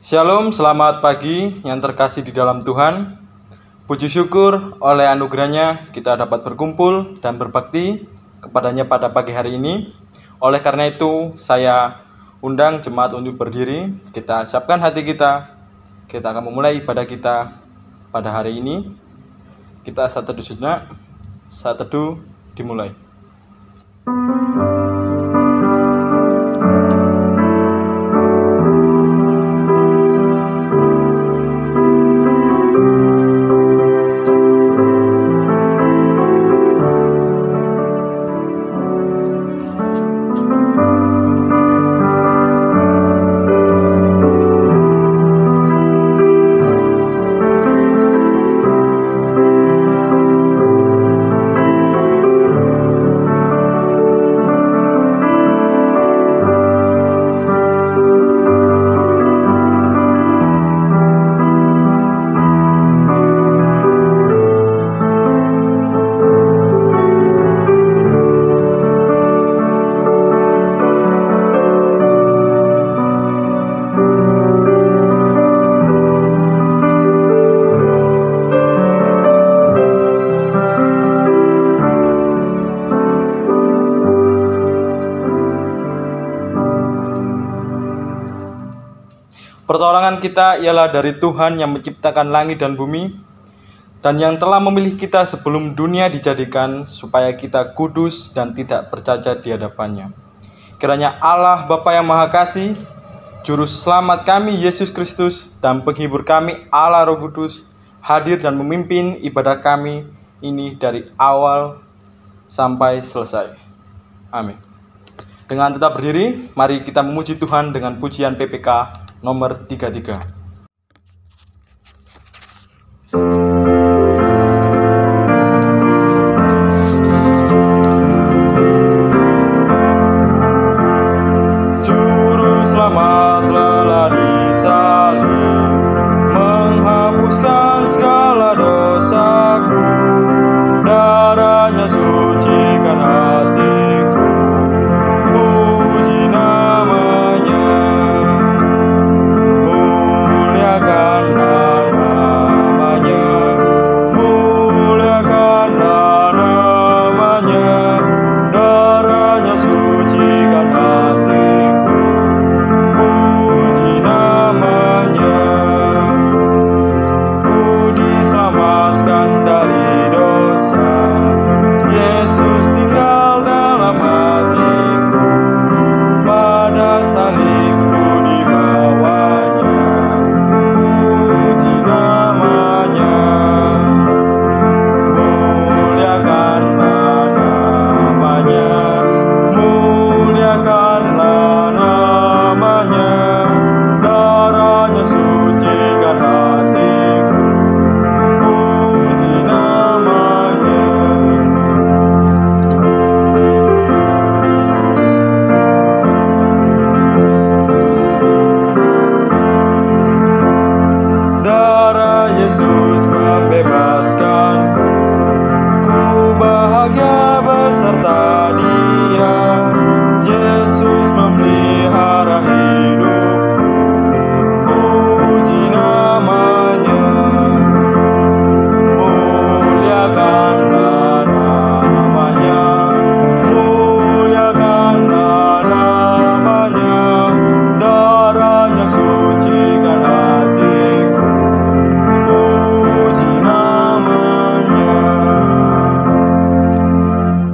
Shalom, selamat pagi yang terkasih di dalam Tuhan. Puji syukur oleh anugerahnya kita dapat berkumpul dan berbakti kepadanya pada pagi hari ini. Oleh karena itu saya undang jemaat untuk berdiri. Kita siapkan hati kita. Kita akan memulai ibadah kita pada hari ini. Kita saat teduh sejenak. Saat teduh dimulai. Pertolongan kita ialah dari Tuhan yang menciptakan langit dan bumi, dan yang telah memilih kita sebelum dunia dijadikan, supaya kita kudus dan tidak bercacat di hadapannya. Kiranya Allah Bapa yang Maha Kasih, Juru Selamat kami Yesus Kristus, dan penghibur kami Allah Roh Kudus, hadir dan memimpin ibadah kami ini dari awal sampai selesai. Amin. Dengan tetap berdiri, mari kita memuji Tuhan dengan pujian PPK nomor 33. Juru selamat telah disalib, menghapuskan segala dosaku. Darahnya sucikan hatiku, puji namanya.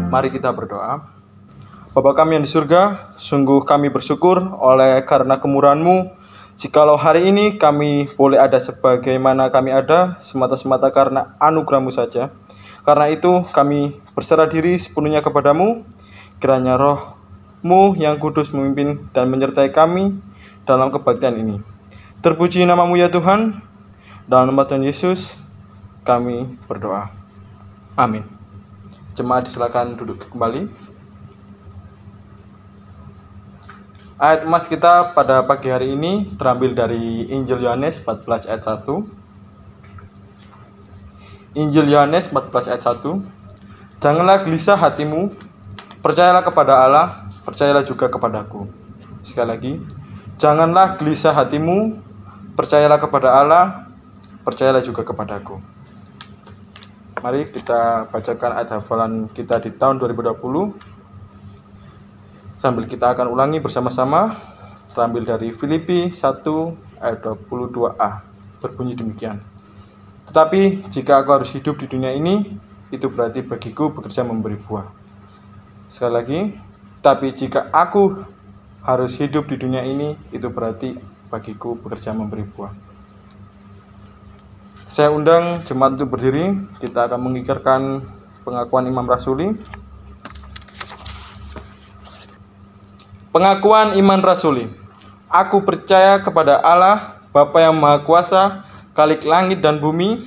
Mari kita berdoa. Bapa kami yang di surga, sungguh kami bersyukur oleh karena kemurahan-Mu, jikalau hari ini kami boleh ada sebagaimana kami ada, semata-semata karena anugerah-Mu saja. Karena itu kami berserah diri sepenuhnya kepadamu. Kiranya Roh-Mu yang kudus memimpin dan menyertai kami dalam kebaktian ini. Terpuji nama-Mu ya Tuhan. Dalam nama Tuhan Yesus kami berdoa. Amin. Jemaat silakan duduk kembali. Ayat emas kita pada pagi hari ini terambil dari Injil Yohanes 14 ayat 1. Injil Yohanes 14 ayat 1. Janganlah gelisah hatimu, percayalah kepada Allah, percayalah juga kepadaku. Sekali lagi, janganlah gelisah hatimu, Percayalah kepada Allah, percayalah juga kepadaku. Mari kita bacakan ayat hafalan kita di tahun 2020. Sambil kita akan ulangi bersama-sama. Terambil dari Filipi 1 ayat 22a. Berbunyi demikian. Tetapi jika aku harus hidup di dunia ini, itu berarti bagiku bekerja memberi buah. Sekali lagi, tapi jika aku harus hidup di dunia ini, itu berarti bagiku bekerja memberi buah. Saya undang jemaat untuk berdiri. Kita akan mengikrarkan pengakuan Imam Rasuli. Pengakuan Iman Rasuli. Aku percaya kepada Allah, Bapa yang Maha Kuasa, Khalik langit dan bumi,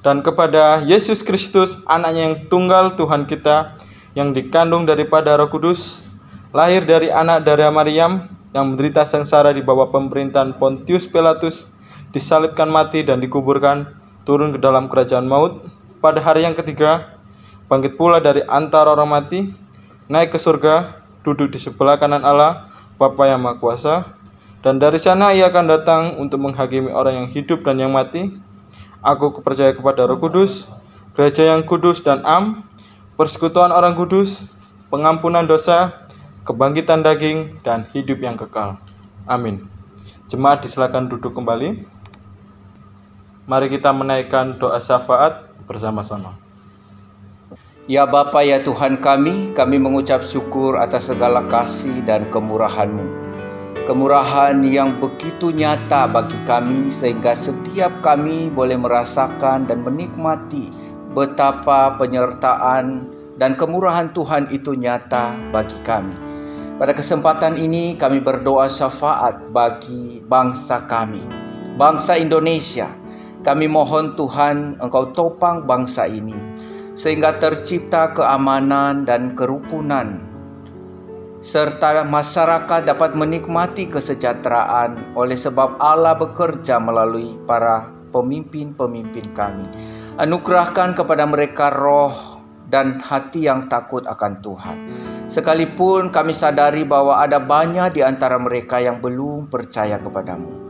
dan kepada Yesus Kristus, anaknya yang tunggal Tuhan kita, yang dikandung daripada Roh Kudus, lahir dari anak dari Maryam, yang menderita sengsara di bawah pemerintahan Pontius Pilatus, disalibkan, mati, dan dikuburkan, turun ke dalam kerajaan maut, pada hari yang ketiga, bangkit pula dari antara orang mati, naik ke surga, duduk di sebelah kanan Allah, Bapa yang Maha Kuasa, dan dari sana ia akan datang untuk menghakimi orang yang hidup dan yang mati. Aku percaya kepada Roh Kudus, gereja yang kudus dan am, persekutuan orang kudus, pengampunan dosa, kebangkitan daging, dan hidup yang kekal. Amin. Jemaat disilakan duduk kembali. Mari kita menaikkan doa syafaat bersama-sama. Ya Bapa, ya Tuhan kami mengucap syukur atas segala kasih dan kemurahan-Mu. Kemurahan yang begitu nyata bagi kami sehingga setiap kami boleh merasakan dan menikmati betapa penyertaan dan kemurahan Tuhan itu nyata bagi kami. Pada kesempatan ini kami berdoa syafaat bagi bangsa kami, bangsa Indonesia. Kami mohon Tuhan, Engkau topang bangsa ini, sehingga tercipta keamanan dan kerukunan, serta masyarakat dapat menikmati kesejahteraan oleh sebab Allah bekerja melalui para pemimpin-pemimpin kami. Anugerahkan kepada mereka roh dan hati yang takut akan Tuhan. Sekalipun kami sadari bahwa ada banyak di antara mereka yang belum percaya kepadamu.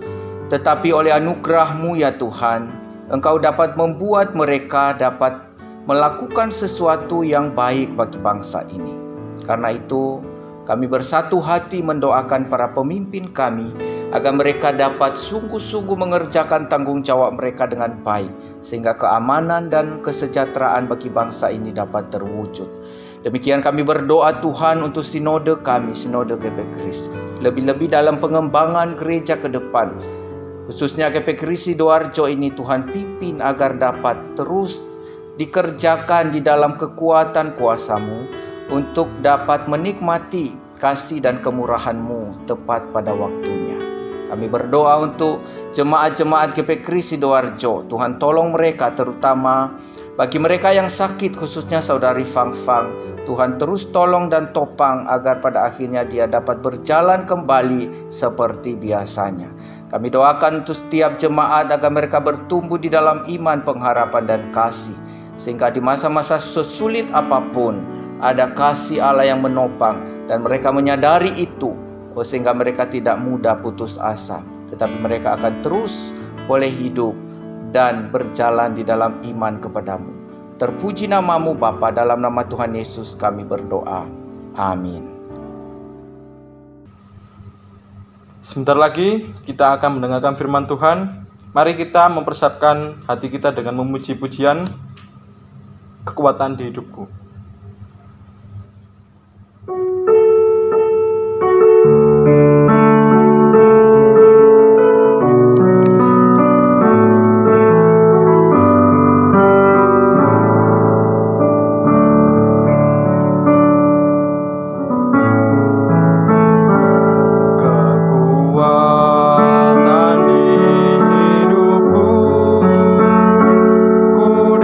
Tetapi oleh anugerah-Mu ya Tuhan, Engkau dapat membuat mereka dapat melakukan sesuatu yang baik bagi bangsa ini. Karena itu, kami bersatu hati mendoakan para pemimpin kami agar mereka dapat sungguh-sungguh mengerjakan tanggung jawab mereka dengan baik, sehingga keamanan dan kesejahteraan bagi bangsa ini dapat terwujud. Demikian kami berdoa Tuhan untuk sinode kami, sinode GP Kris. Lebih-lebih dalam pengembangan gereja ke depan, khususnya GP Kris Sidoarjo ini, Tuhan pimpin agar dapat terus dikerjakan di dalam kekuatan kuasa-Mu untuk dapat menikmati kasih dan kemurahan-Mu tepat pada waktunya. Kami berdoa untuk jemaat-jemaat GP Kris Sidoarjo. Tuhan tolong mereka, terutama bagi mereka yang sakit, khususnya saudari Fang Fang. Tuhan terus tolong dan topang agar pada akhirnya dia dapat berjalan kembali seperti biasanya. Kami doakan untuk setiap jemaat agar mereka bertumbuh di dalam iman, pengharapan, dan kasih. Sehingga di masa-masa sesulit apapun, ada kasih Allah yang menopang. Dan mereka menyadari itu, sehingga mereka tidak mudah putus asa. Tetapi mereka akan terus boleh hidup dan berjalan di dalam iman kepadamu. Terpuji nama-Mu Bapa, dalam nama Tuhan Yesus kami berdoa. Amin. Sebentar lagi kita akan mendengarkan firman Tuhan. Mari kita mempersiapkan hati kita dengan memuji pujian Kekuatan di Hidupku.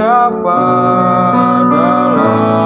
Dapat dalam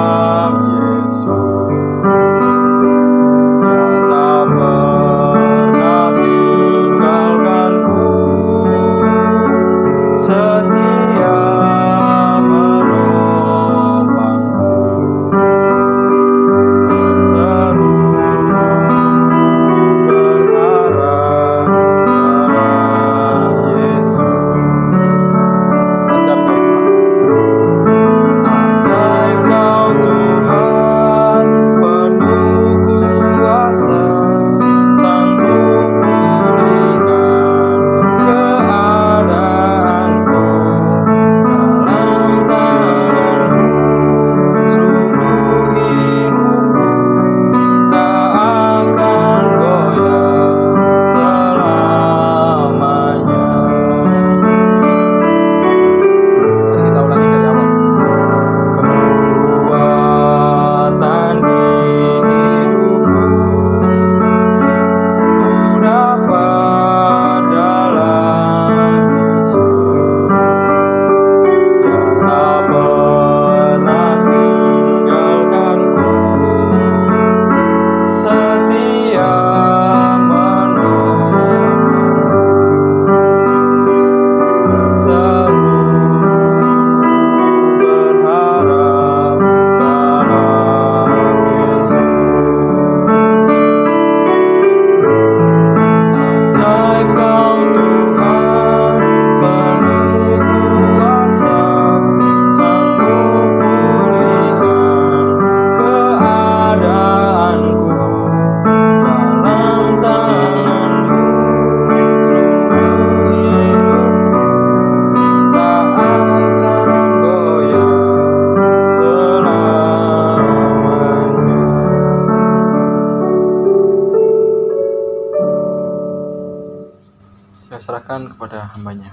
Saya serahkan kepada hambanya.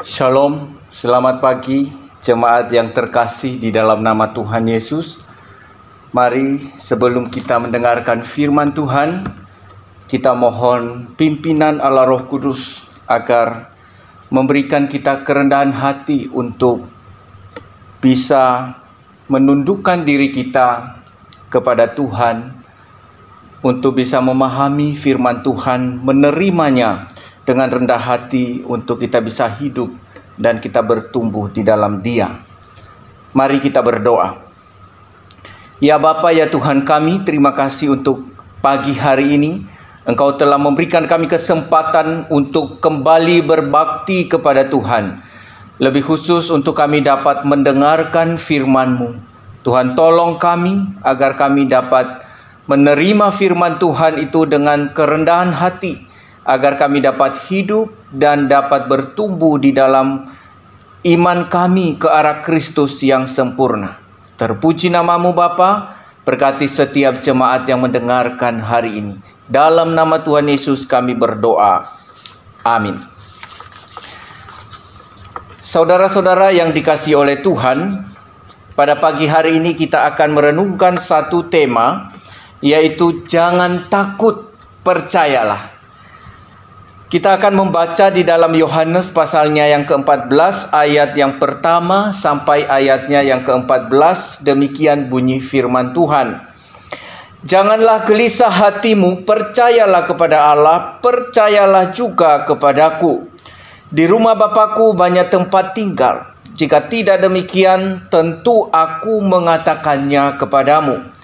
Shalom, selamat pagi jemaat yang terkasih di dalam nama Tuhan Yesus. Mari sebelum kita mendengarkan firman Tuhan, kita mohon pimpinan Allah Roh Kudus agar memberikan kita kerendahan hati untuk bisa menundukkan diri kita kepada Tuhan, untuk bisa memahami firman Tuhan, menerimanya dengan rendah hati untuk kita bisa hidup dan kita bertumbuh di dalam Dia. Mari kita berdoa. Ya Bapa, ya Tuhan kami, terima kasih untuk pagi hari ini. Engkau telah memberikan kami kesempatan untuk kembali berbakti kepada Tuhan. Lebih khusus untuk kami dapat mendengarkan firman-Mu. Tuhan, tolong kami agar kami dapat menerima firman Tuhan itu dengan kerendahan hati, agar kami dapat hidup dan dapat bertumbuh di dalam iman kami ke arah Kristus yang sempurna. Terpuji nama-Mu Bapa, berkati setiap jemaat yang mendengarkan hari ini. Dalam nama Tuhan Yesus kami berdoa. Amin. Saudara-saudara yang dikasihi oleh Tuhan, pada pagi hari ini kita akan merenungkan satu tema, yaitu jangan takut, percayalah. Kita akan membaca di dalam Yohanes pasalnya yang ke-14, ayat yang pertama sampai ayatnya yang ke-14. Demikian bunyi firman Tuhan. Janganlah gelisah hatimu, percayalah kepada Allah, percayalah juga kepadaku. Di rumah Bapakku banyak tempat tinggal. Jika tidak demikian, tentu aku mengatakannya kepadamu.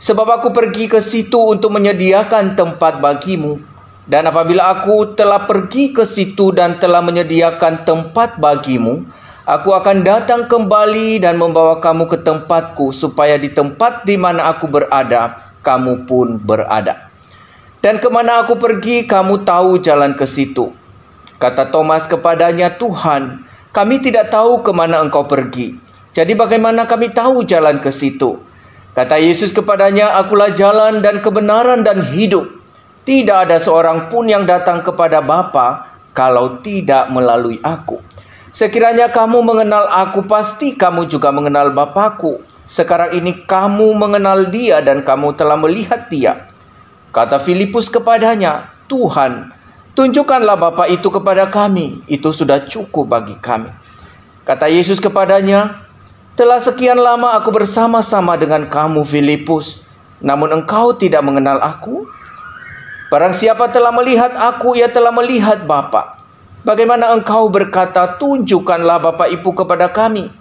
Sebab aku pergi ke situ untuk menyediakan tempat bagimu. Dan apabila aku telah pergi ke situ dan telah menyediakan tempat bagimu, aku akan datang kembali dan membawa kamu ke tempatku, supaya di tempat di mana aku berada, kamu pun berada. Dan kemana aku pergi, kamu tahu jalan ke situ. Kata Thomas kepadanya, Tuhan, kami tidak tahu kemana engkau pergi. Jadi bagaimana kami tahu jalan ke situ? Kata Yesus kepadanya, akulah jalan dan kebenaran dan hidup. Tidak ada seorang pun yang datang kepada Bapa kalau tidak melalui aku. Sekiranya kamu mengenal aku, pasti kamu juga mengenal Bapakku. Sekarang ini kamu mengenal Dia dan kamu telah melihat Dia. Kata Filipus kepadanya, Tuhan, tunjukkanlah Bapa itu kepada kami. Itu sudah cukup bagi kami. Kata Yesus kepadanya, telah sekian lama aku bersama-sama dengan kamu, Filipus, namun engkau tidak mengenal aku? Barang siapa telah melihat aku, ia telah melihat Bapa. Bagaimana engkau berkata, tunjukkanlah Bapa itu kepada kami?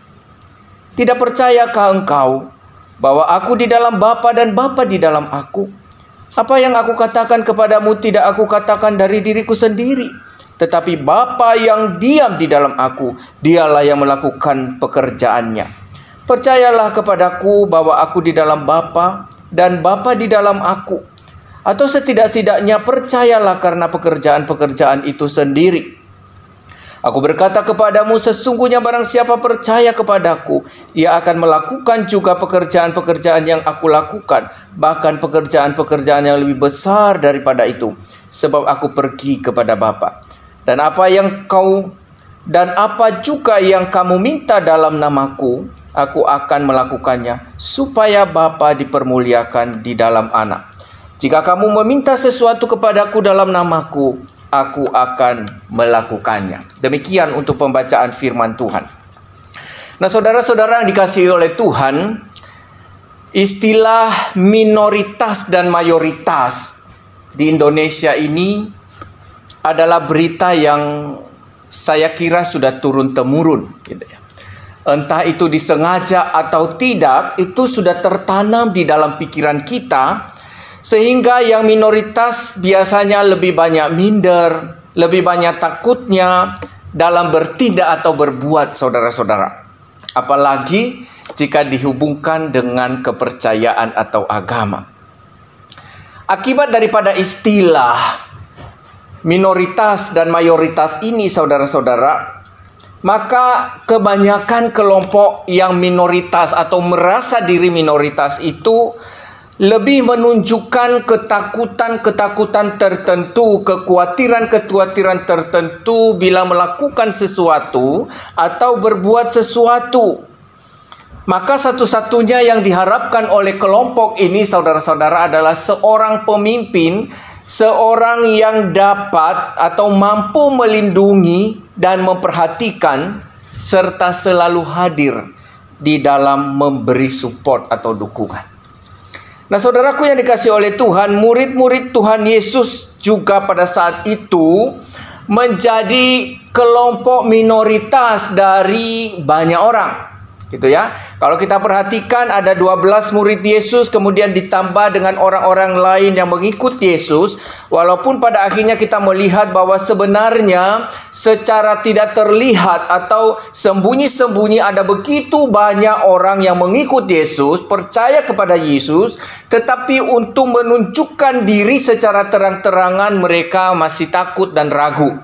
Tidak percayakah engkau bahwa aku di dalam Bapa dan Bapa di dalam aku? Apa yang aku katakan kepadamu tidak aku katakan dari diriku sendiri, tetapi Bapa yang diam di dalam aku, Dialah yang melakukan pekerjaannya. Percayalah kepadaku bahwa aku di dalam Bapa dan Bapa di dalam aku. Atau setidak-tidaknya percayalah karena pekerjaan-pekerjaan itu sendiri. Aku berkata kepadamu, sesungguhnya barang siapa percaya kepadaku, ia akan melakukan juga pekerjaan-pekerjaan yang aku lakukan, bahkan pekerjaan-pekerjaan yang lebih besar daripada itu, sebab aku pergi kepada Bapa. Dan apa juga yang kamu minta dalam namaku, aku akan melakukannya, supaya Bapa dipermuliakan di dalam Anak. Jika kamu meminta sesuatu kepadaku dalam namaku, aku akan melakukannya. Demikian untuk pembacaan firman Tuhan. Nah, saudara-saudara yang dikasihi oleh Tuhan, istilah minoritas dan mayoritas di Indonesia ini adalah berita yang saya kira sudah turun-temurun, gitu ya. Entah itu disengaja atau tidak, itu sudah tertanam di dalam pikiran kita. Sehingga yang minoritas biasanya lebih banyak minder, lebih banyak takutnya dalam bertindak atau berbuat, saudara-saudara. Apalagi jika dihubungkan dengan kepercayaan atau agama. Akibat daripada istilah minoritas dan mayoritas ini, saudara-saudara, maka kebanyakan kelompok yang minoritas atau merasa diri minoritas itu lebih menunjukkan ketakutan-ketakutan tertentu, kekhawatiran-kekhawatiran tertentu bila melakukan sesuatu atau berbuat sesuatu. Maka satu-satunya yang diharapkan oleh kelompok ini, saudara-saudara, adalah seorang pemimpin, seorang yang dapat atau mampu melindungi dan memperhatikan serta selalu hadir di dalam memberi support atau dukungan. Nah, saudaraku yang dikasihi oleh Tuhan, murid-murid Tuhan Yesus juga pada saat itu menjadi kelompok minoritas dari banyak orang. Gitu ya. Kalau kita perhatikan ada 12 murid Yesus, kemudian ditambah dengan orang-orang lain yang mengikut Yesus. Walaupun pada akhirnya kita melihat bahwa sebenarnya secara tidak terlihat atau sembunyi-sembunyi ada begitu banyak orang yang mengikut Yesus, percaya kepada Yesus, tetapi untuk menunjukkan diri secara terang-terangan mereka masih takut dan ragu.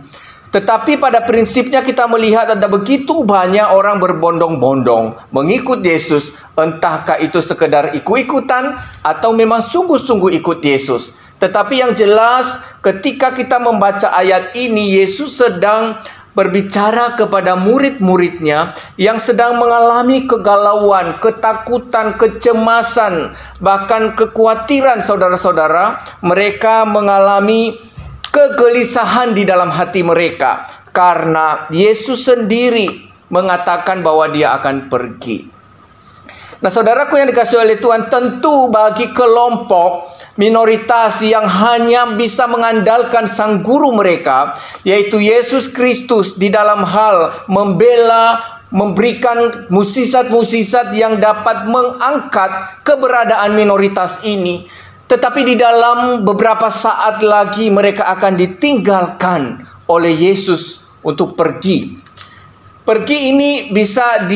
Tetapi pada prinsipnya kita melihat ada begitu banyak orang berbondong-bondong mengikut Yesus. Entahkah itu sekedar ikut-ikutan atau memang sungguh-sungguh ikut Yesus. Tetapi yang jelas ketika kita membaca ayat ini, Yesus sedang berbicara kepada murid-muridnya yang sedang mengalami kegalauan, ketakutan, kecemasan, bahkan kekhawatiran, saudara-saudara. Mereka mengalami kegelisahan di dalam hati mereka karena Yesus sendiri mengatakan bahwa dia akan pergi. Nah, saudaraku yang dikasihi oleh Tuhan, tentu bagi kelompok minoritas yang hanya bisa mengandalkan sang guru mereka, yaitu Yesus Kristus, di dalam hal membela, memberikan musisat-musisat yang dapat mengangkat keberadaan minoritas ini. Tetapi di dalam beberapa saat lagi mereka akan ditinggalkan oleh Yesus untuk pergi. Pergi ini bisa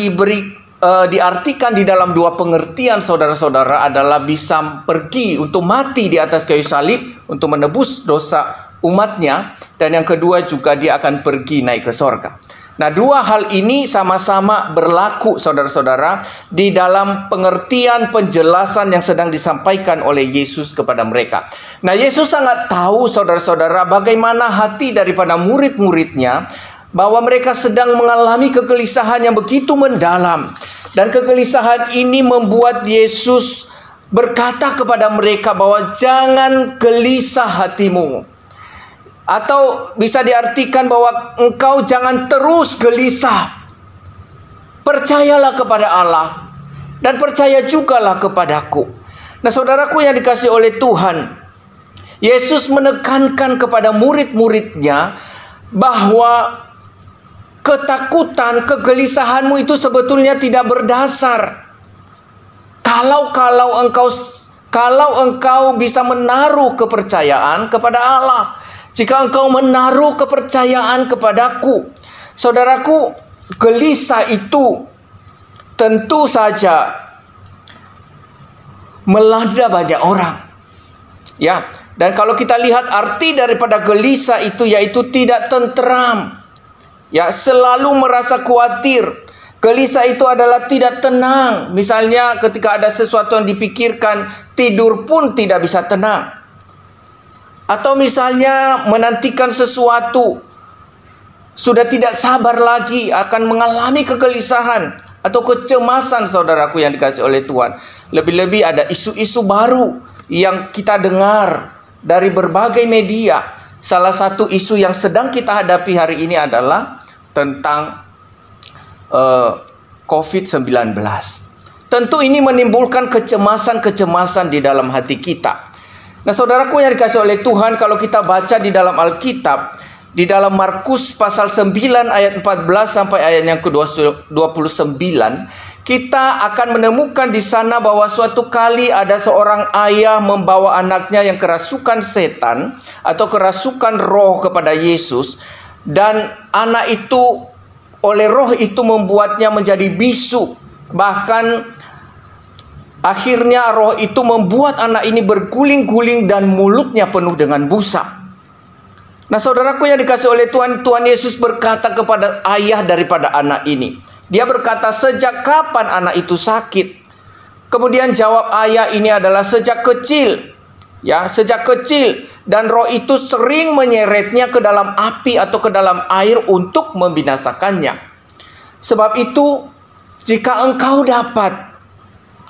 diartikan di dalam dua pengertian, saudara-saudara, adalah bisa pergi untuk mati di atas kayu salib untuk menebus dosa umatnya, dan yang kedua juga dia akan pergi naik ke sorga. Nah, dua hal ini sama-sama berlaku, saudara-saudara, di dalam pengertian penjelasan yang sedang disampaikan oleh Yesus kepada mereka. Nah, Yesus sangat tahu, saudara-saudara, bagaimana hati daripada murid-muridnya, bahwa mereka sedang mengalami kegelisahan yang begitu mendalam. Dan kegelisahan ini membuat Yesus berkata kepada mereka bahwa jangan gelisah hatimu. Atau bisa diartikan bahwa engkau jangan terus gelisah. Percayalah kepada Allah dan percaya jugalah kepadaku. Nah, saudaraku yang dikasihi oleh Tuhan, Yesus menekankan kepada murid-muridnya bahwa ketakutan, kegelisahanmu itu sebetulnya tidak berdasar. Kalau engkau bisa menaruh kepercayaan kepada Allah, jika engkau menaruh kepercayaan kepadaku, saudaraku, gelisah itu tentu saja melanda banyak orang. Ya, dan kalau kita lihat arti daripada gelisah itu, yaitu tidak tenteram. Ya, selalu merasa khawatir. Gelisah itu adalah tidak tenang. Misalnya ketika ada sesuatu yang dipikirkan, tidur pun tidak bisa tenang. Atau misalnya menantikan sesuatu, sudah tidak sabar lagi, akan mengalami kegelisahan atau kecemasan, saudaraku yang dikasihi oleh Tuhan. Lebih-lebih ada isu-isu baru yang kita dengar dari berbagai media. Salah satu isu yang sedang kita hadapi hari ini adalah tentang COVID-19. Tentu ini menimbulkan kecemasan-kecemasan di dalam hati kita. Nah, saudaraku yang dikasihi oleh Tuhan, kalau kita baca di dalam Alkitab, di dalam Markus pasal 9 ayat 14 sampai ayat yang ke-29, kita akan menemukan di sana bahwa suatu kali ada seorang ayah membawa anaknya yang kerasukan setan atau kerasukan roh kepada Yesus, dan anak itu oleh roh itu membuatnya menjadi bisu. Bahkan akhirnya roh itu membuat anak ini berguling-guling dan mulutnya penuh dengan busa. Nah, saudaraku yang dikasihi oleh Tuhan, Tuhan Yesus berkata kepada ayah daripada anak ini. Dia berkata, sejak kapan anak itu sakit? Kemudian jawab ayah ini adalah sejak kecil. Ya, sejak kecil. Dan roh itu sering menyeretnya ke dalam api atau ke dalam air untuk membinasakannya. Sebab itu, jika Engkau dapat,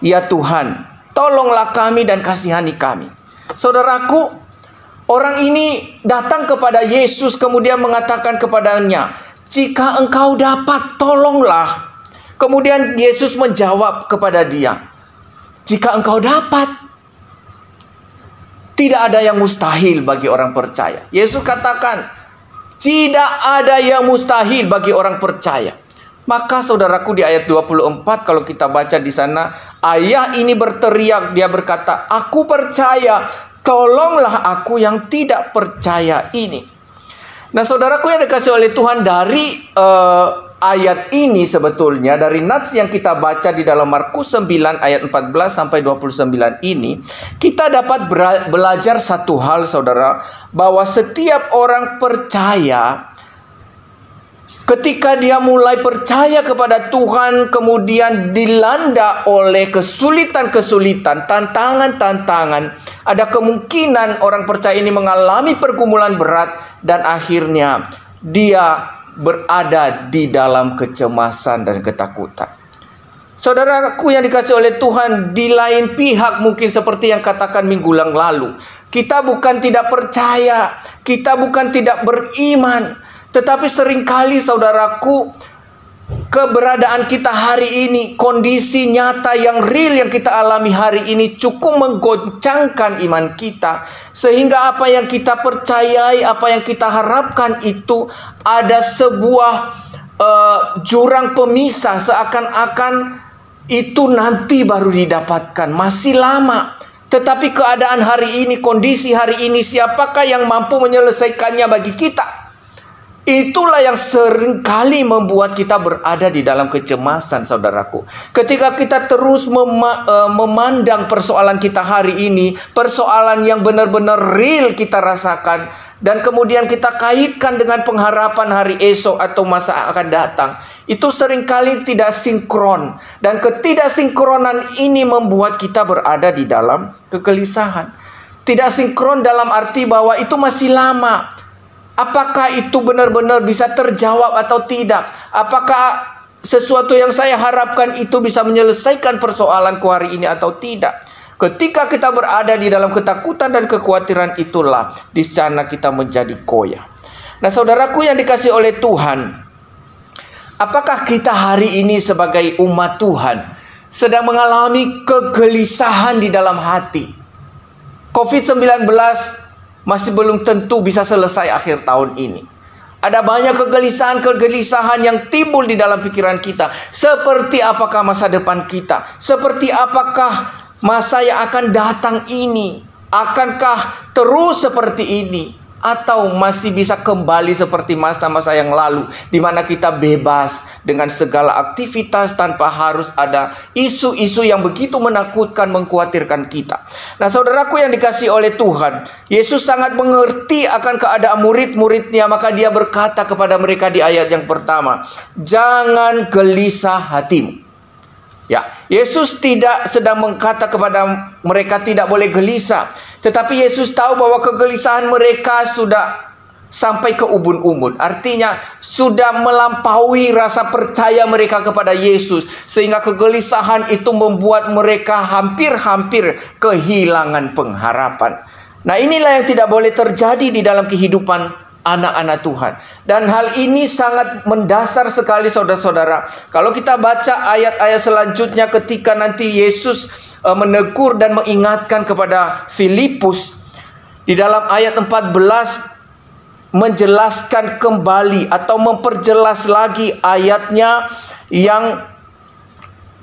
ya Tuhan, tolonglah kami dan kasihani kami. Saudaraku, orang ini datang kepada Yesus kemudian mengatakan kepadanya, jika Engkau dapat, tolonglah. Kemudian Yesus menjawab kepada dia, jika engkau dapat. Tidak ada yang mustahil bagi orang percaya. Yesus katakan, tidak ada yang mustahil bagi orang percaya. Maka saudaraku di ayat 24 kalau kita baca di sana, ayah ini berteriak, dia berkata, aku percaya, tolonglah aku yang tidak percaya ini. Nah saudaraku yang dikasih oleh Tuhan, dari ayat ini sebetulnya, dari nats yang kita baca di dalam Markus 9 ayat 14 sampai 29 ini, kita dapat belajar satu hal saudara, bahwa setiap orang percaya, ketika dia mulai percaya kepada Tuhan, kemudian dilanda oleh kesulitan-kesulitan, tantangan-tantangan, ada kemungkinan orang percaya ini mengalami pergumulan berat, dan akhirnya dia berada di dalam kecemasan dan ketakutan. Saudaraku yang dikasih oleh Tuhan, di lain pihak mungkin seperti yang katakan minggu yang lalu, kita bukan tidak percaya, kita bukan tidak beriman, tetapi seringkali saudaraku, keberadaan kita hari ini, kondisi nyata yang real yang kita alami hari ini cukup menggoncangkan iman kita, sehingga apa yang kita percayai, apa yang kita harapkan itu ada sebuah jurang pemisah, seakan-akan itu nanti baru didapatkan, masih lama. Tetapi keadaan hari ini, kondisi hari ini, siapakah yang mampu menyelesaikannya bagi kita? Itulah yang seringkali membuat kita berada di dalam kecemasan, saudaraku. Ketika kita terus memandang persoalan kita hari ini, persoalan yang benar-benar real kita rasakan, dan kemudian kita kaitkan dengan pengharapan hari esok atau masa akan datang, itu seringkali tidak sinkron. Dan ketidaksinkronan ini membuat kita berada di dalam kegelisahan. Tidak sinkron dalam arti bahwa itu masih lama. Apakah itu benar-benar bisa terjawab atau tidak? Apakah sesuatu yang saya harapkan itu bisa menyelesaikan persoalanku hari ini atau tidak? Ketika kita berada di dalam ketakutan dan kekhawatiran itulah, di sana kita menjadi goyah. Nah saudaraku yang dikasih oleh Tuhan, apakah kita hari ini sebagai umat Tuhan sedang mengalami kegelisahan di dalam hati? COVID-19 masih belum tentu bisa selesai akhir tahun ini. Ada banyak kegelisahan-kegelisahan yang timbul di dalam pikiran kita. Seperti apakah masa depan kita? Seperti apakah masa yang akan datang ini? Akankah terus seperti ini? Atau masih bisa kembali seperti masa-masa yang lalu, di mana kita bebas dengan segala aktivitas tanpa harus ada isu-isu yang begitu menakutkan, mengkhawatirkan kita. Nah saudaraku yang dikasih oleh Tuhan, Yesus sangat mengerti akan keadaan murid-muridnya. Maka dia berkata kepada mereka di ayat yang pertama, jangan gelisah hatimu. Ya, Yesus tidak sedang berkata kepada mereka tidak boleh gelisah, tetapi Yesus tahu bahwa kegelisahan mereka sudah sampai ke ubun-ubun. Artinya sudah melampaui rasa percaya mereka kepada Yesus, sehingga kegelisahan itu membuat mereka hampir-hampir kehilangan pengharapan. Nah inilah yang tidak boleh terjadi di dalam kehidupan anak-anak Tuhan. Dan hal ini sangat mendasar sekali saudara-saudara. Kalau kita baca ayat-ayat selanjutnya, ketika nanti Yesus menegur dan mengingatkan kepada Filipus, di dalam ayat 14 menjelaskan kembali atau memperjelas lagi ayatnya yang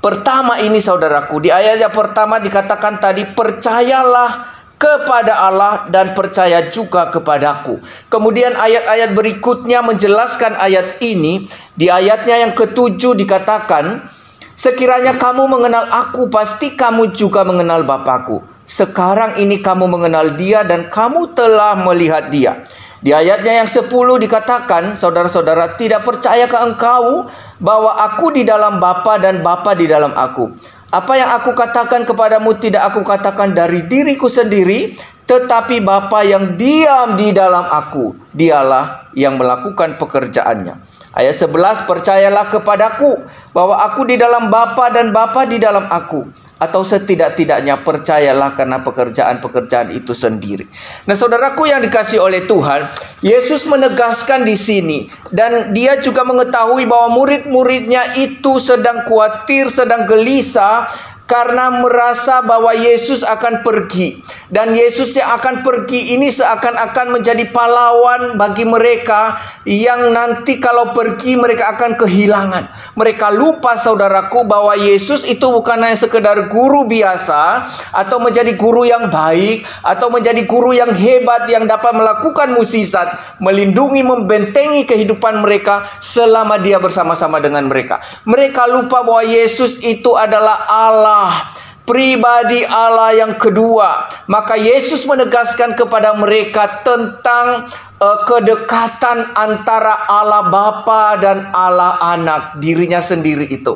pertama ini saudaraku. Di ayat yang pertama dikatakan tadi, percayalah kepada Allah dan percaya juga kepadaku. Kemudian ayat-ayat berikutnya menjelaskan ayat ini. Di ayatnya yang ke-7 dikatakan, sekiranya kamu mengenal aku, pasti kamu juga mengenal Bapakku. Sekarang ini kamu mengenal dia dan kamu telah melihat dia. Di ayatnya yang 10 dikatakan, saudara-saudara, tidak percayakah engkau bahwa aku di dalam Bapa dan Bapa di dalam aku? Apa yang aku katakan kepadamu tidak aku katakan dari diriku sendiri, tetapi Bapa yang diam di dalam aku, dialah yang melakukan pekerjaannya. Ayat 11, percayalah kepadaku bahwa aku di dalam Bapa dan Bapa di dalam aku. Atau setidak-tidaknya percayalah karena pekerjaan-pekerjaan itu sendiri. Nah, saudaraku yang dikasihi oleh Tuhan, Yesus menegaskan di sini, dan dia juga mengetahui bahwa murid-muridnya itu sedang khawatir, sedang gelisah, karena merasa bahwa Yesus akan pergi. Dan Yesus yang akan pergi ini seakan-akan menjadi pahlawan bagi mereka yang nanti kalau pergi mereka akan kehilangan. Mereka lupa, saudaraku, bahwa Yesus itu bukan hanya sekedar guru biasa atau menjadi guru yang baik atau menjadi guru yang hebat yang dapat melakukan mukjizat, melindungi, membentengi kehidupan mereka selama dia bersama-sama dengan mereka. Mereka lupa bahwa Yesus itu adalah Allah, pribadi Allah yang kedua. Maka Yesus menegaskan kepada mereka tentang kedekatan antara Allah Bapa dan Allah Anak, dirinya sendiri itu.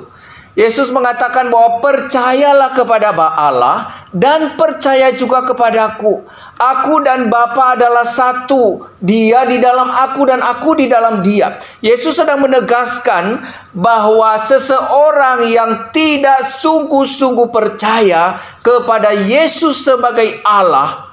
Yesus mengatakan bahwa percayalah kepada Allah dan percaya juga kepadaku. Aku dan Bapa adalah satu. Dia di dalam aku dan aku di dalam dia. Yesus sedang menegaskan bahwa seseorang yang tidak sungguh-sungguh percaya kepada Yesus sebagai Allah,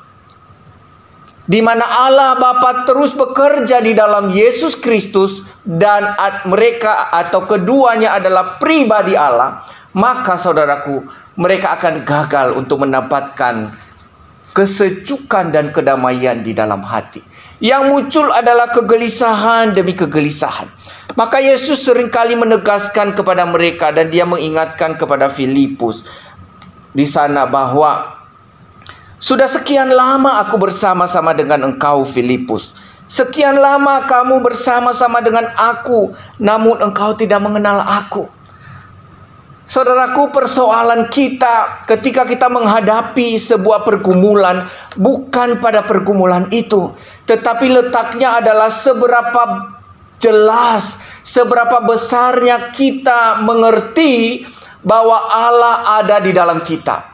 di mana Allah Bapa terus bekerja di dalam Yesus Kristus dan mereka atau keduanya adalah pribadi Allah, maka saudaraku, mereka akan gagal untuk mendapatkan kesejukan dan kedamaian di dalam hati. Yang muncul adalah kegelisahan demi kegelisahan. Maka Yesus seringkali menegaskan kepada mereka, dan dia mengingatkan kepada Filipus di sana bahwa sudah sekian lama aku bersama-sama dengan engkau, Filipus. Sekian lama kamu bersama-sama dengan aku, namun engkau tidak mengenal aku. Saudaraku, persoalan kita ketika kita menghadapi sebuah pergumulan, bukan pada pergumulan itu, tetapi letaknya adalah seberapa jelas, seberapa besarnya kita mengerti bahwa Allah ada di dalam kita.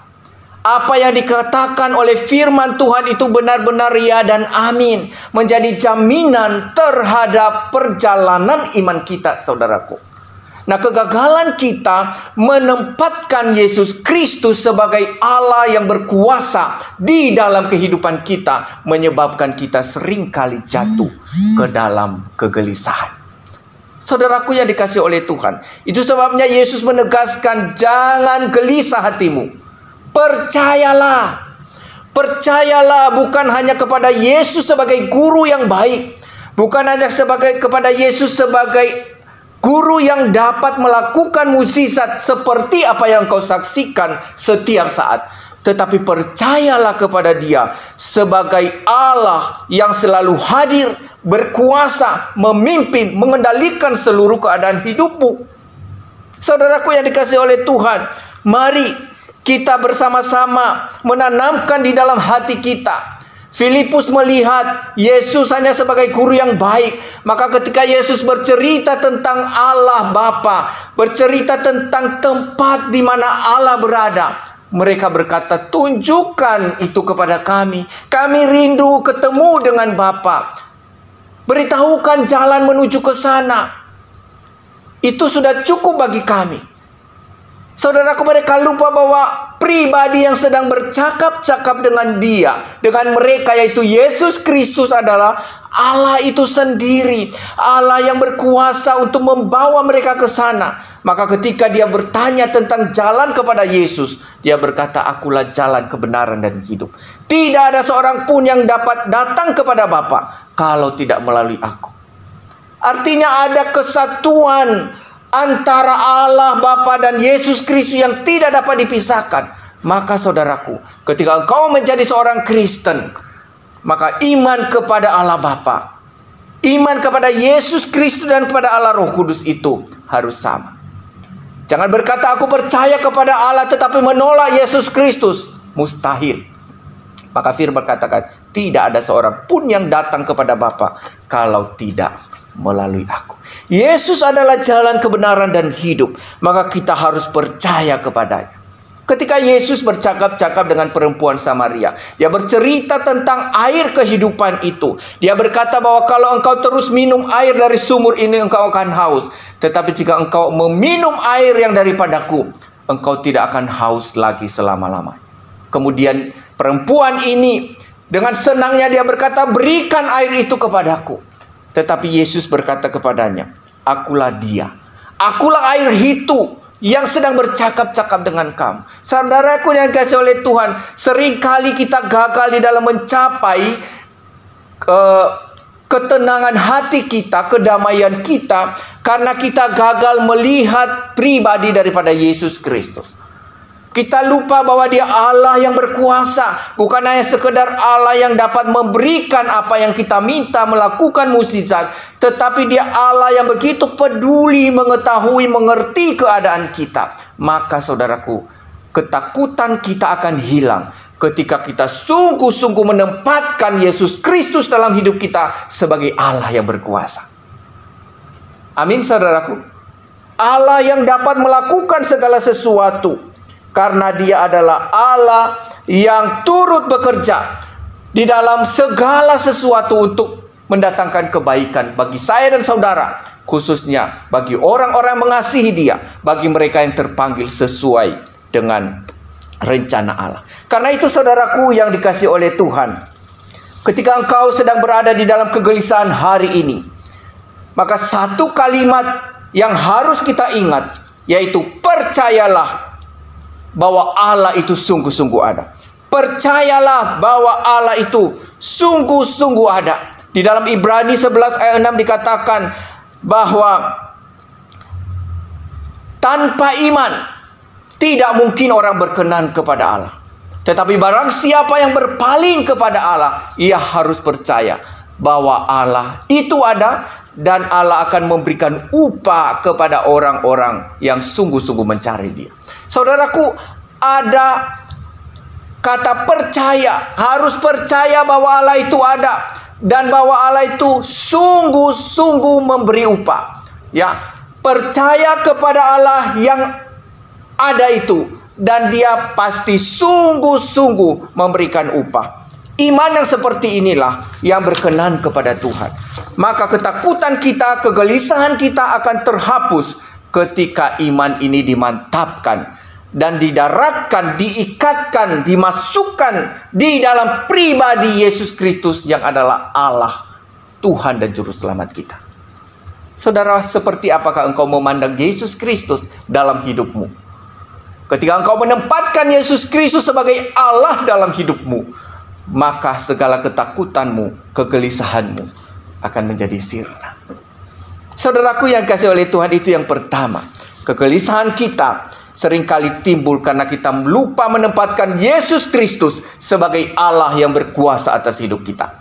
Apa yang dikatakan oleh firman Tuhan itu benar-benar ya dan amin, menjadi jaminan terhadap perjalanan iman kita, saudaraku. Nah, kegagalan kita menempatkan Yesus Kristus sebagai Allah yang berkuasa di dalam kehidupan kita, menyebabkan kita seringkali jatuh ke dalam kegelisahan. Saudaraku yang dikasihi oleh Tuhan, itu sebabnya Yesus menegaskan, jangan gelisah hatimu. Percayalah. Percayalah bukan hanya kepada Yesus sebagai guru yang baik, bukan hanya kepada Yesus sebagai guru yang dapat melakukan mukjizat seperti apa yang kau saksikan setiap saat, tetapi percayalah kepada Dia sebagai Allah yang selalu hadir, berkuasa, memimpin, mengendalikan seluruh keadaan hidupmu. Saudaraku yang dikasihi oleh Tuhan, mari kita bersama-sama menanamkan di dalam hati kita. Filipus melihat Yesus hanya sebagai guru yang baik. Maka ketika Yesus bercerita tentang Allah Bapa, bercerita tentang tempat di mana Allah berada, mereka berkata, tunjukkan itu kepada kami. Kami rindu ketemu dengan Bapa. Beritahukan jalan menuju ke sana. Itu sudah cukup bagi kami. Saudaraku, mereka lupa bahwa pribadi yang sedang bercakap-cakap dengan dia, dengan mereka, yaitu Yesus Kristus adalah Allah itu sendiri. Allah yang berkuasa untuk membawa mereka ke sana. Maka ketika dia bertanya tentang jalan kepada Yesus, dia berkata, akulah jalan, kebenaran, dan hidup. Tidak ada seorang pun yang dapat datang kepada Bapa kalau tidak melalui aku. Artinya ada kesatuan antara Allah Bapa dan Yesus Kristus yang tidak dapat dipisahkan. Maka saudaraku, ketika engkau menjadi seorang Kristen, maka iman kepada Allah Bapa, iman kepada Yesus Kristus dan kepada Allah Roh Kudus itu harus sama. Jangan berkata aku percaya kepada Allah tetapi menolak Yesus Kristus. Mustahil. Maka firman katakan, tidak ada seorang pun yang datang kepada Bapa kalau tidak melalui aku. Yesus adalah jalan, kebenaran, dan hidup. Maka kita harus percaya kepadanya. Ketika Yesus bercakap-cakap dengan perempuan Samaria, dia bercerita tentang air kehidupan itu. Dia berkata bahwa kalau engkau terus minum air dari sumur ini, engkau akan haus. Tetapi jika engkau meminum air yang daripadaku, engkau tidak akan haus lagi selama-lamanya. Kemudian perempuan ini dengan senangnya dia berkata, berikan air itu kepadaku. Tetapi Yesus berkata kepadanya, akulah dia. Akulah air itu yang sedang bercakap-cakap dengan kamu. Saudaraku yang dikasihi oleh Tuhan, seringkali kita gagal di dalam mencapai ketenangan hati kita, kedamaian kita, karena kita gagal melihat pribadi daripada Yesus Kristus. Kita lupa bahwa dia Allah yang berkuasa, bukan hanya sekedar Allah yang dapat memberikan apa yang kita minta, melakukan mukjizat, tetapi dia Allah yang begitu peduli, mengetahui, mengerti keadaan kita. Maka saudaraku, ketakutan kita akan hilang ketika kita sungguh-sungguh menempatkan Yesus Kristus dalam hidup kita sebagai Allah yang berkuasa. Amin saudaraku. Allah yang dapat melakukan segala sesuatu. Karena dia adalah Allah yang turut bekerja di dalam segala sesuatu untuk mendatangkan kebaikan bagi saya dan saudara. Khususnya bagi orang-orang yang mengasihi dia. Bagi mereka yang terpanggil sesuai dengan rencana Allah. Karena itu saudaraku yang dikasihi oleh Tuhan, ketika engkau sedang berada di dalam kegelisahan hari ini, maka satu kalimat yang harus kita ingat, yaitu percayalah bahwa Allah itu sungguh-sungguh ada. Percayalah bahwa Allah itu sungguh-sungguh ada. Di dalam Ibrani 11 ayat 6 dikatakan bahwa tanpa iman tidak mungkin orang berkenan kepada Allah. Tetapi barang siapa yang berpaling kepada Allah, ia harus percaya bahwa Allah itu ada dan Allah akan memberikan upah kepada orang-orang yang sungguh-sungguh mencari dia. Saudaraku, ada kata percaya. Harus percaya bahwa Allah itu ada dan bahwa Allah itu sungguh-sungguh memberi upah. Ya, percaya kepada Allah yang ada itu dan dia pasti sungguh-sungguh memberikan upah. Iman yang seperti inilah yang berkenan kepada Tuhan. Maka ketakutan kita, kegelisahan kita akan terhapus ketika iman ini dimantapkan dan didaratkan, diikatkan, dimasukkan di dalam pribadi Yesus Kristus yang adalah Allah, Tuhan dan Juru Selamat kita. Saudara, seperti apakah engkau memandang Yesus Kristus dalam hidupmu? Ketika engkau menempatkan Yesus Kristus sebagai Allah dalam hidupmu, maka segala ketakutanmu, kegelisahanmu akan menjadi sirna. Saudaraku yang dikasihi oleh Tuhan, itu yang pertama. Kegelisahan kita seringkali timbul karena kita lupa menempatkan Yesus Kristus sebagai Allah yang berkuasa atas hidup kita.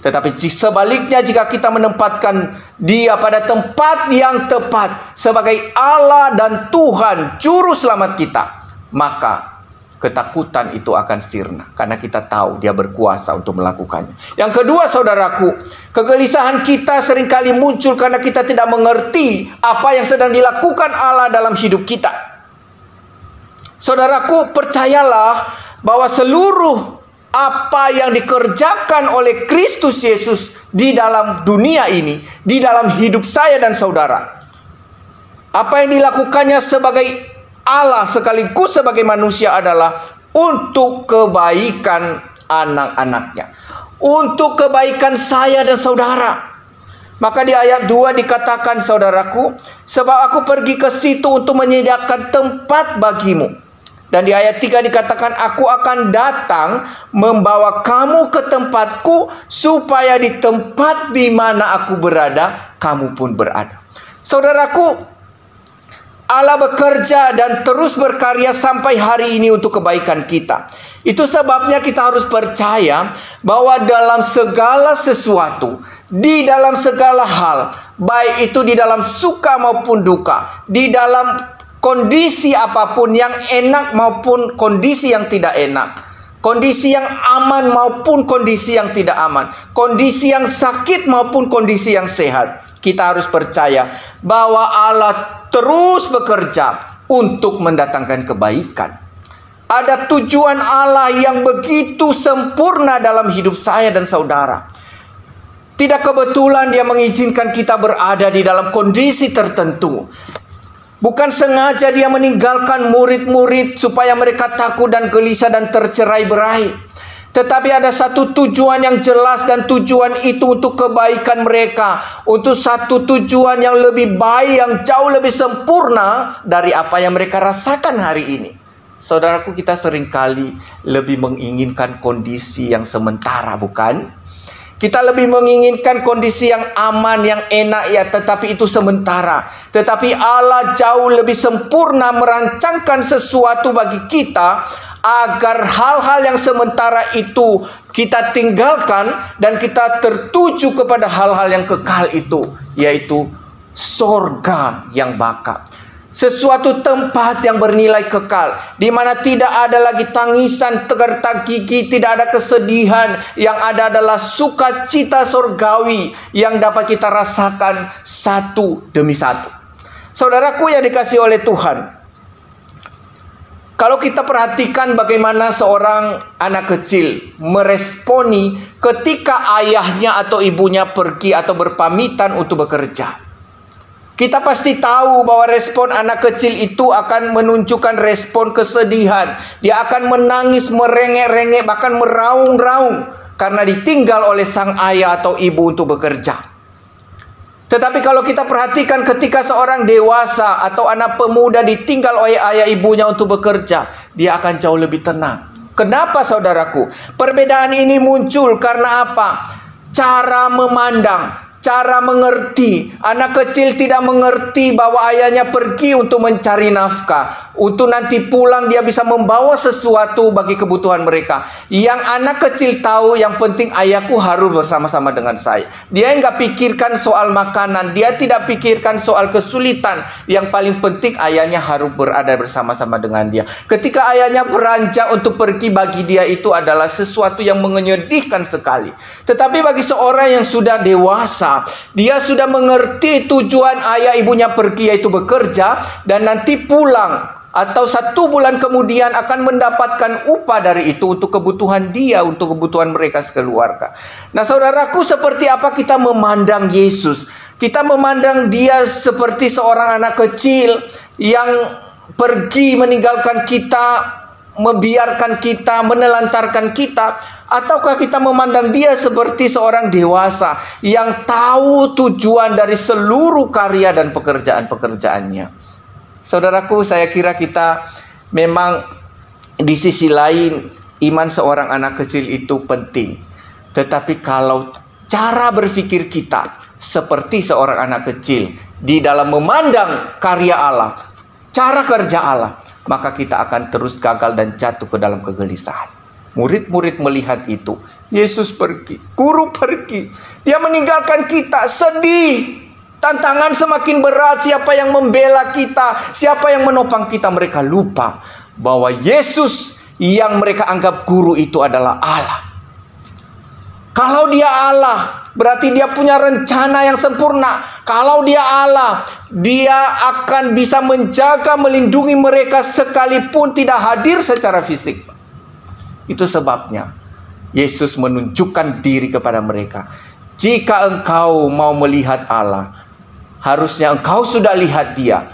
Tetapi sebaliknya, jika kita menempatkan dia pada tempat yang tepat sebagai Allah dan Tuhan Juru Selamat kita, maka ketakutan itu akan sirna karena kita tahu dia berkuasa untuk melakukannya. Yang kedua saudaraku, kegelisahan kita seringkali muncul karena kita tidak mengerti apa yang sedang dilakukan Allah dalam hidup kita. Saudaraku, percayalah bahwa seluruh apa yang dikerjakan oleh Kristus Yesus di dalam dunia ini, di dalam hidup saya dan saudara, apa yang dilakukannya sebagai Allah sekaligus sebagai manusia adalah untuk kebaikan anak-anaknya, untuk kebaikan saya dan saudara. Maka di ayat 2 dikatakan, saudaraku, sebab aku pergi ke situ untuk menyediakan tempat bagimu. Dan di ayat 3 dikatakan, aku akan datang membawa kamu ke tempatku, supaya di tempat di mana aku berada, kamu pun berada. Saudaraku, Allah bekerja dan terus berkarya sampai hari ini untuk kebaikan kita. Itu sebabnya kita harus percaya bahwa dalam segala sesuatu, di dalam segala hal, baik itu di dalam suka maupun duka, di dalam kondisi apapun, yang enak maupun kondisi yang tidak enak, kondisi yang aman maupun kondisi yang tidak aman, kondisi yang sakit maupun kondisi yang sehat, kita harus percaya bahwa Allah terus bekerja untuk mendatangkan kebaikan. Ada tujuan Allah yang begitu sempurna dalam hidup saya dan saudara. Tidak kebetulan Dia mengizinkan kita berada di dalam kondisi tertentu. Bukan sengaja Dia meninggalkan murid-murid supaya mereka takut dan gelisah dan tercerai-berai. Tetapi ada satu tujuan yang jelas, dan tujuan itu untuk kebaikan mereka. Untuk satu tujuan yang lebih baik, yang jauh lebih sempurna dari apa yang mereka rasakan hari ini. Saudaraku, kita seringkali lebih menginginkan kondisi yang sementara, bukan? Kita lebih menginginkan kondisi yang aman, yang enak, ya, tetapi itu sementara. Tetapi Allah jauh lebih sempurna merancangkan sesuatu bagi kita, agar hal-hal yang sementara itu kita tinggalkan dan kita tertuju kepada hal-hal yang kekal itu, yaitu sorga yang bakal. Sesuatu tempat yang bernilai kekal, di mana tidak ada lagi tangisan, gertak gigi, tidak ada kesedihan. Yang ada adalah sukacita sorgawi yang dapat kita rasakan satu demi satu. Saudaraku yang dikasihi oleh Tuhan, kalau kita perhatikan bagaimana seorang anak kecil meresponi ketika ayahnya atau ibunya pergi atau berpamitan untuk bekerja, kita pasti tahu bahwa respon anak kecil itu akan menunjukkan respon kesedihan. Dia akan menangis, merengek-rengek, bahkan meraung-raung karena ditinggal oleh sang ayah atau ibu untuk bekerja. Tetapi kalau kita perhatikan ketika seorang dewasa atau anak pemuda ditinggal oleh ayah ibunya untuk bekerja, dia akan jauh lebih tenang. Kenapa, saudaraku? Perbedaan ini muncul karena apa? Cara memandang, cara mengerti. Anak kecil tidak mengerti bahwa ayahnya pergi untuk mencari nafkah, untuk nanti pulang dia bisa membawa sesuatu bagi kebutuhan mereka. Yang anak kecil tahu, yang penting ayahku harus bersama-sama dengan saya. Dia nggak pikirkan soal makanan, dia tidak pikirkan soal kesulitan. Yang paling penting ayahnya harus berada bersama-sama dengan dia. Ketika ayahnya beranjak untuk pergi, bagi dia itu adalah sesuatu yang menyedihkan sekali. Tetapi bagi seorang yang sudah dewasa, dia sudah mengerti tujuan ayah ibunya pergi, yaitu bekerja, dan nanti pulang atau 1 bulan kemudian akan mendapatkan upah dari itu untuk kebutuhan dia, untuk kebutuhan mereka sekeluarga. Nah, saudaraku, seperti apa kita memandang Yesus? Kita memandang Dia seperti seorang anak kecil yang pergi meninggalkan kita, membiarkan kita, menelantarkan kita, ataukah kita memandang Dia seperti seorang dewasa yang tahu tujuan dari seluruh karya dan pekerjaan-pekerjaannya? Saudaraku, saya kira kita memang di sisi lain iman seorang anak kecil itu penting. Tetapi kalau cara berpikir kita seperti seorang anak kecil di dalam memandang karya Allah, cara kerja Allah, maka kita akan terus gagal dan jatuh ke dalam kegelisahan. Murid-murid melihat itu. Yesus pergi, guru pergi, Dia meninggalkan kita, sedih. Tantangan semakin berat, siapa yang membela kita, siapa yang menopang kita. Mereka lupa bahwa Yesus yang mereka anggap guru itu adalah Allah. Kalau Dia Allah, berarti Dia punya rencana yang sempurna. Kalau Dia Allah, Dia akan bisa menjaga, melindungi mereka sekalipun tidak hadir secara fisik. Itu sebabnya Yesus menunjukkan diri kepada mereka. Jika engkau mau melihat Allah, harusnya engkau sudah lihat Dia,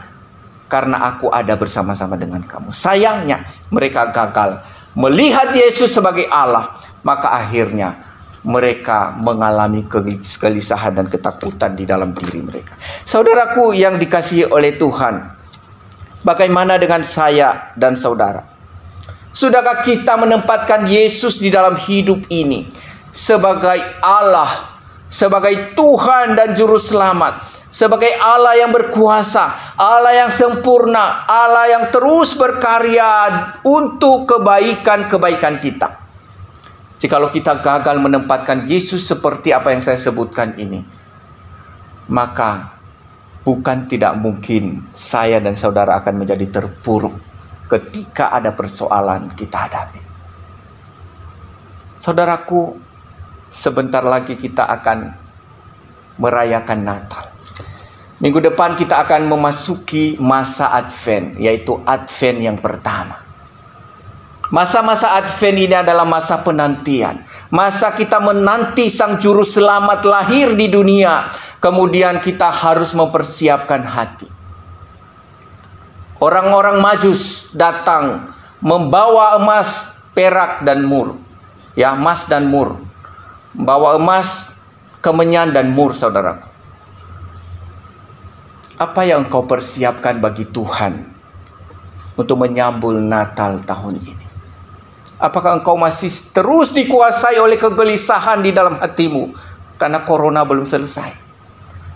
karena aku ada bersama-sama dengan kamu. Sayangnya mereka gagal melihat Yesus sebagai Allah. Maka akhirnya mereka mengalami kegelisahan dan ketakutan di dalam diri mereka. Saudaraku yang dikasihi oleh Tuhan, bagaimana dengan saya dan saudara? Sudahkah kita menempatkan Yesus di dalam hidup ini sebagai Allah, sebagai Tuhan dan Juru Selamat, sebagai Allah yang berkuasa, Allah yang sempurna, Allah yang terus berkarya untuk kebaikan-kebaikan kita? Jikalau kita gagal menempatkan Yesus seperti apa yang saya sebutkan ini, maka bukan tidak mungkin saya dan saudara akan menjadi terpuruk ketika ada persoalan kita hadapi. Saudaraku, sebentar lagi kita akan merayakan Natal. Minggu depan kita akan memasuki masa Advent, yaitu Advent yang pertama. Masa-masa Advent ini adalah masa penantian. Masa kita menanti Sang Juru Selamat lahir di dunia. Kemudian kita harus mempersiapkan hati. Orang-orang Majus datang membawa emas, perak, dan mur. Ya, emas dan mur. Membawa emas, kemenyan, dan mur, saudaraku. Apa yang engkau persiapkan bagi Tuhan untuk menyambut Natal tahun ini? Apakah engkau masih terus dikuasai oleh kegelisahan di dalam hatimu karena corona belum selesai?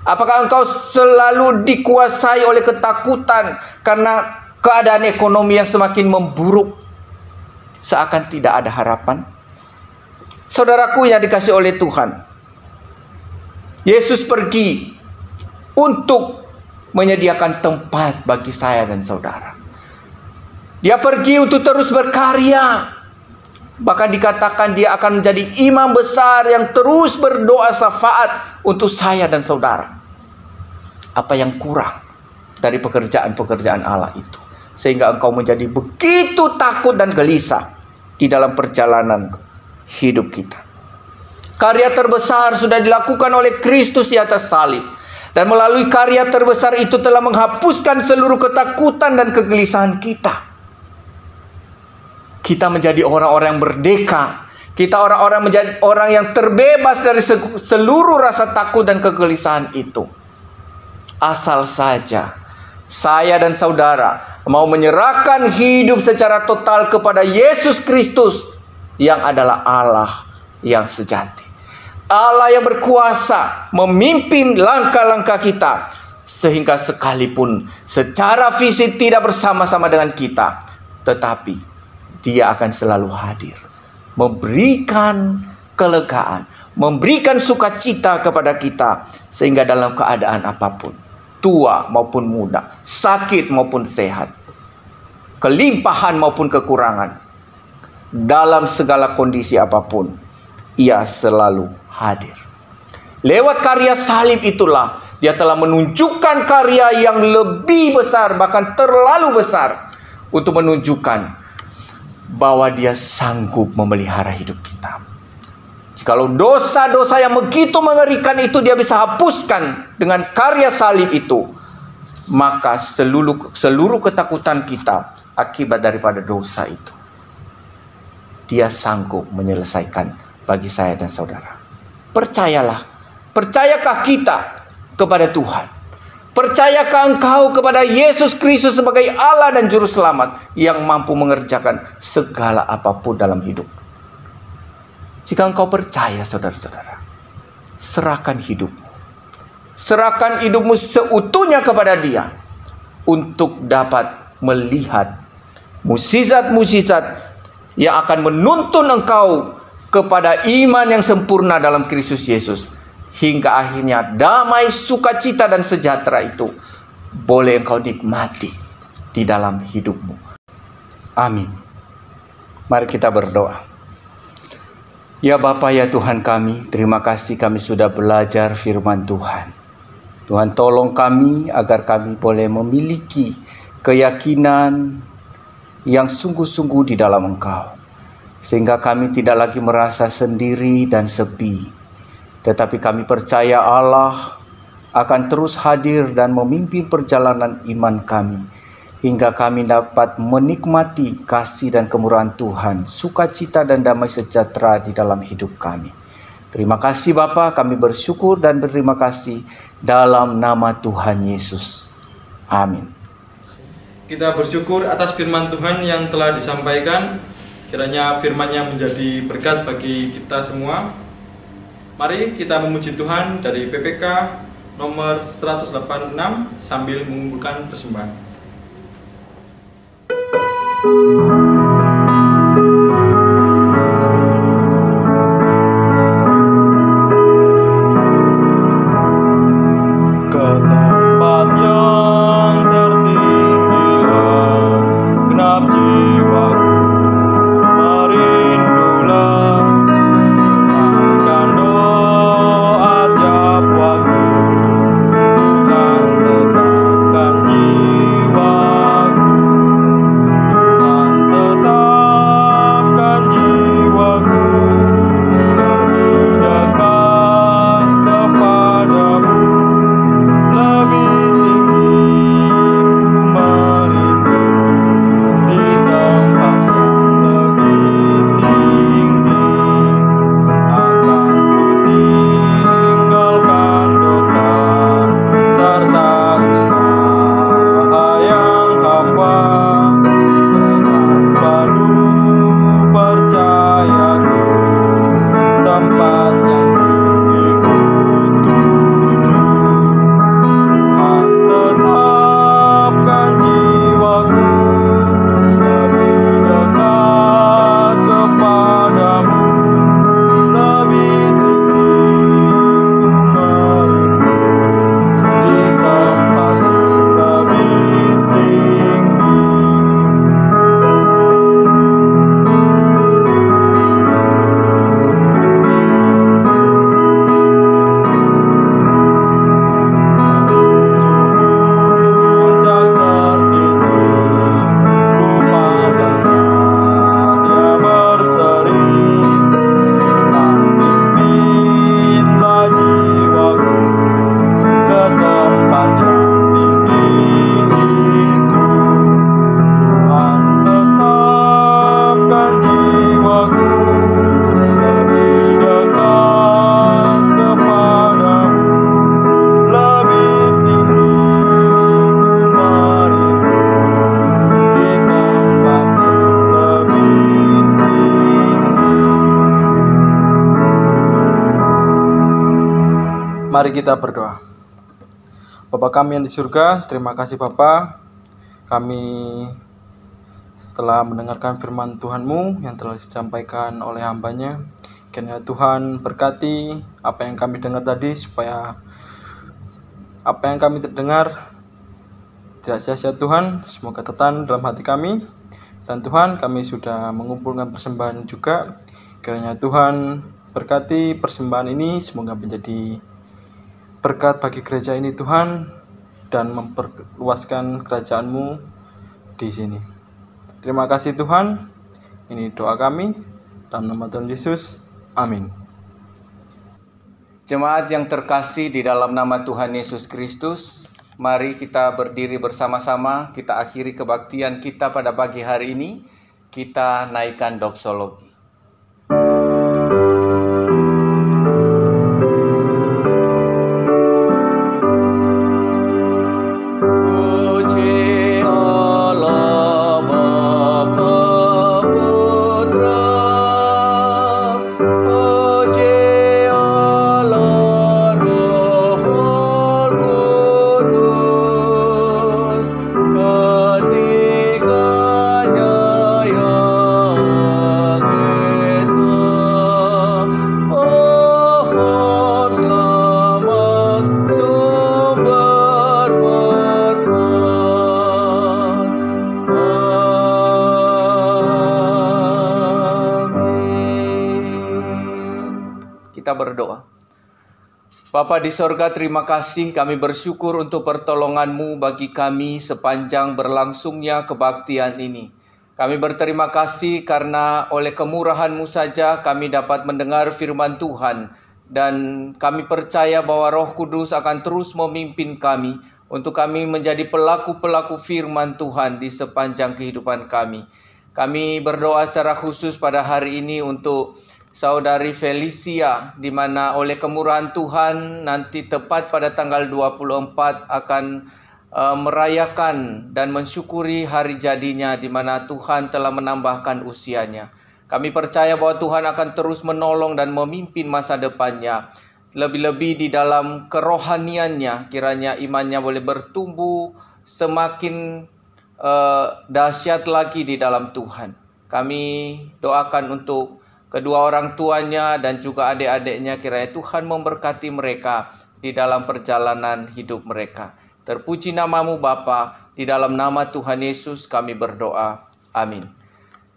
Apakah engkau selalu dikuasai oleh ketakutan karena keadaan ekonomi yang semakin memburuk, seakan tidak ada harapan? Saudaraku yang dikasihi oleh Tuhan, Yesus pergi untuk menyediakan tempat bagi saya dan saudara. Dia pergi untuk terus berkarya. Bahkan dikatakan dia akan menjadi imam besar yang terus berdoa syafaat untuk saya dan saudara. Apa yang kurang dari pekerjaan-pekerjaan Allah itu, sehingga engkau menjadi begitu takut dan gelisah di dalam perjalanan hidup kita? Karya terbesar sudah dilakukan oleh Kristus di atas salib. Dan melalui karya terbesar itu telah menghapuskan seluruh ketakutan dan kegelisahan kita. Kita menjadi orang-orang yang merdeka. Kita orang-orang menjadi orang yang terbebas dari seluruh rasa takut dan kegelisahan itu. Asal saja saya dan saudara mau menyerahkan hidup secara total kepada Yesus Kristus yang adalah Allah yang sejati. Allah yang berkuasa memimpin langkah-langkah kita, sehingga sekalipun secara fisik tidak bersama-sama dengan kita, tetapi Dia akan selalu hadir, memberikan kelegaan, memberikan sukacita kepada kita, sehingga dalam keadaan apapun, tua maupun muda, sakit maupun sehat, kelimpahan maupun kekurangan, dalam segala kondisi apapun, Ia selalu hadir. Lewat karya salib itulah Dia telah menunjukkan karya yang lebih besar, bahkan terlalu besar, untuk menunjukkan bahwa Dia sanggup memelihara hidup kita. Jikalau dosa-dosa yang begitu mengerikan itu Dia bisa hapuskan dengan karya salib itu, maka seluruh ketakutan kita akibat daripada dosa itu, Dia sanggup menyelesaikan bagi saya dan saudara. Percayalah, percayakah kita kepada Tuhan? Percayakah engkau kepada Yesus Kristus sebagai Allah dan Juru Selamat yang mampu mengerjakan segala apapun dalam hidup? Jika engkau percaya, saudara-saudara, serahkan hidupmu. Serahkan hidupmu seutuhnya kepada Dia untuk dapat melihat mukjizat-mukjizat yang akan menuntun engkau kepada iman yang sempurna dalam Kristus Yesus. Hingga akhirnya damai, sukacita, dan sejahtera itu boleh engkau nikmati di dalam hidupmu. Amin. Mari kita berdoa. Ya Bapa, ya Tuhan kami, terima kasih kami sudah belajar firman Tuhan. Tuhan tolong kami agar kami boleh memiliki keyakinan yang sungguh-sungguh di dalam Engkau. Sehingga kami tidak lagi merasa sendiri dan sepi. Tetapi kami percaya Allah akan terus hadir dan memimpin perjalanan iman kami, hingga kami dapat menikmati kasih dan kemurahan Tuhan, sukacita dan damai sejahtera di dalam hidup kami. Terima kasih Bapa, kami bersyukur dan berterima kasih dalam nama Tuhan Yesus. Amin. Kita bersyukur atas firman Tuhan yang telah disampaikan. Kiranya firman-Nya menjadi berkat bagi kita semua. Mari kita memuji Tuhan dari PPK nomor 186 sambil mengumpulkan persembahan. Ke tempat yang tertinggilah, genap jiwaku merindulah. Angkat doa tiap waktu, Tuhan tetapkan jiwaku. Tuhan Mari kita berdoa. Bapa kami yang di surga, terima kasih Bapa. Kami telah mendengarkan firman Tuhan-Mu yang telah disampaikan oleh hamba-Nya. Kiranya Tuhan berkati apa yang kami dengar tadi, supaya apa yang kami terdengar tidak sia-sia Tuhan. Semoga tetan dalam hati kami. Dan Tuhan, kami sudah mengumpulkan persembahan juga. Kiranya Tuhan berkati persembahan ini, semoga menjadi berkat bagi gereja ini Tuhan, dan memperluaskan kerajaan-Mu di sini. Terima kasih Tuhan. Ini doa kami dalam nama Tuhan Yesus. Amin. Jemaat yang terkasih di dalam nama Tuhan Yesus Kristus, mari kita berdiri bersama-sama, kita akhiri kebaktian kita pada pagi hari ini, kita naikkan doksologi. Kita berdoa. Bapa di sorga, terima kasih, kami bersyukur untuk pertolongan-Mu bagi kami sepanjang berlangsungnya kebaktian ini. Kami berterima kasih karena oleh kemurahan-Mu saja kami dapat mendengar firman Tuhan, dan kami percaya bahwa Roh Kudus akan terus memimpin kami untuk kami menjadi pelaku-pelaku firman Tuhan di sepanjang kehidupan kami. Kami berdoa secara khusus pada hari ini untuk Saudari Felicia, di mana oleh kemurahan Tuhan nanti tepat pada tanggal 24 akan merayakan dan mensyukuri hari jadinya, di mana Tuhan telah menambahkan usianya. Kami percaya bahwa Tuhan akan terus menolong dan memimpin masa depannya. Lebih-lebih di dalam kerohaniannya, kiranya imannya boleh bertumbuh semakin dahsyat lagi di dalam Tuhan. Kami doakan untuk kedua orang tuanya dan juga adik-adiknya, kiranya Tuhan memberkati mereka di dalam perjalanan hidup mereka. Terpuji nama-Mu Bapa, di dalam nama Tuhan Yesus kami berdoa. Amin.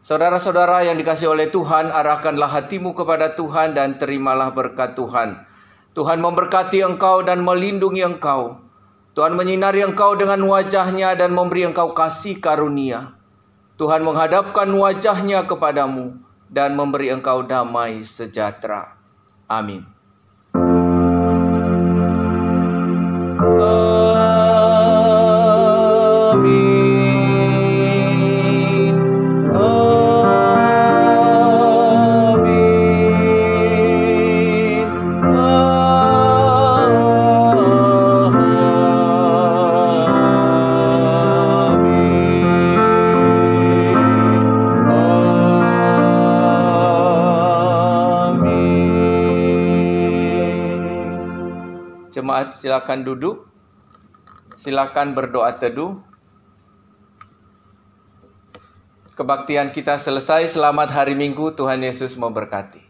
Saudara-saudara yang dikasihi oleh Tuhan, arahkanlah hatimu kepada Tuhan dan terimalah berkat Tuhan. Tuhan memberkati engkau dan melindungi engkau. Tuhan menyinari engkau dengan wajah-Nya dan memberi engkau kasih karunia. Tuhan menghadapkan wajah-Nya kepadamu dan memberi engkau damai sejahtera. Amin. Jemaat silakan duduk, silakan berdoa teduh. Kebaktian kita selesai, selamat hari Minggu, Tuhan Yesus memberkati.